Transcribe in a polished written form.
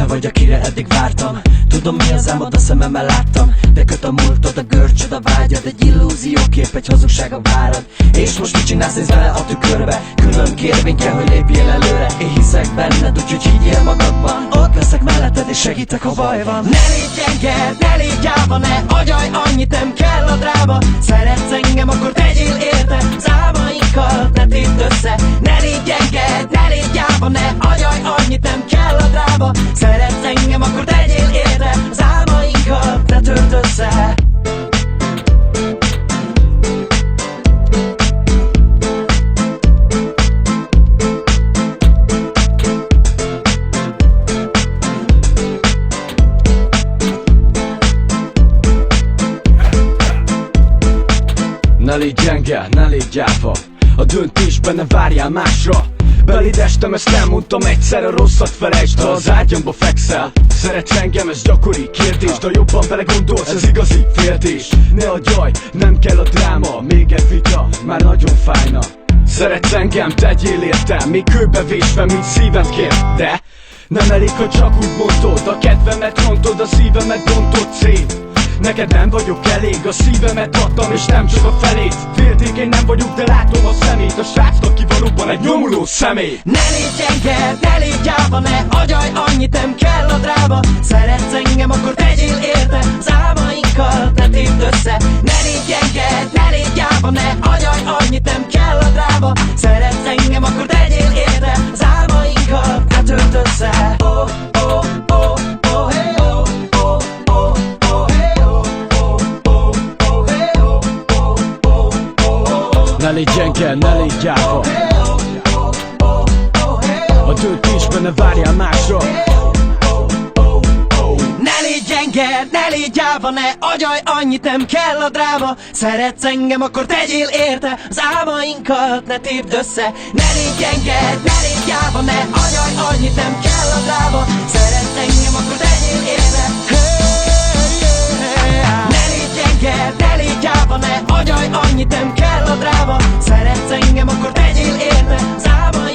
vagy, akire eddig vártam. Tudom, mi az álmod, a szememmel láttam. De köt a múltod, a görcsöd, a vágyad. Egy illúziókép, egy hazugság a várad. És most mit csinálsz, nézd bele a tükörbe. Külön kérvény kell, hogy lépjél előre. Én hiszek benned, úgyhogy higgyél magadban. Ott leszek melletted és segítek, ha baj van. Ne légy gyenge, ne légy gyáva, ne agyalj, annyit nem kell a dráma. Szeretsz engem, akkor tegyél érte az álmainkat, ne tépd össze. Ne légy gyenge, ne légy gyáva, ne agyalj, annyit nem kell a dráma. Szeretsz engem, akkor tegyél érte az álmainkat, ne törd össze. Ne légy gyenge, ne légy gyáva, a döntésben ne várjál másra. Belidestem, ezt elmondtam egyszer, a rosszat felejtsd, ha az ágyamba fekszel. Szeretsz engem, ez gyakori kérdés, de jobban belegondolsz, ez igazi féltés. Ne agyalj, nem kell a dráma, még egy vita, már nagyon fájna. Szeretsz engem, tegyél értem, még kőbe vésve, mint szívem kér, de nem elég, ha csak úgy mondod, a kedvemet rontod, a szívemet bontod szét. Neked nem vagyok elég, a szívemet adtam és nem csak a felét. Féltékeny nem vagyok, de látom a szemét. A srácnak ki valóban egy nyomuló személy. Ne légy gyenge, ne légy gyáva, ne agyalj, annyit nem kell a dráma. Szeretsz engem, akkor tegyél érte az álmainkat, ne tépd össze. Ne légy gyenge, ne légy gyáva, ne agyalj, annyit nem kell a dráma. Szeretsz engem, akkor tegyél érte az álmainkat, ne törd össze. Oh, oh, oh, oh, hey, oh, oh, oh, oh, hey, oh, oh, oh, hey, oh, oh, oh, oh. Ne légy gyenge, ne légy gyáva, a döntésben ne várjál másra. Ne légy gyenge, ne légy gyáva, ne agyalj, annyit nem kell a dráma. Szeretsz engem, akkor tegyél érte az álmainkat, ne tépd össze. Ne légy gyenge, ne légy gyáva, ne agyalj, annyit nem kell a dráma. Szeretsz engem, akkor tegyél érte. Ne légy gyenge, ne légy gyáva, ne agyalj, annyit nem kell a dráma. Szeretsz engem, akkor tegyél érte az álmainkat.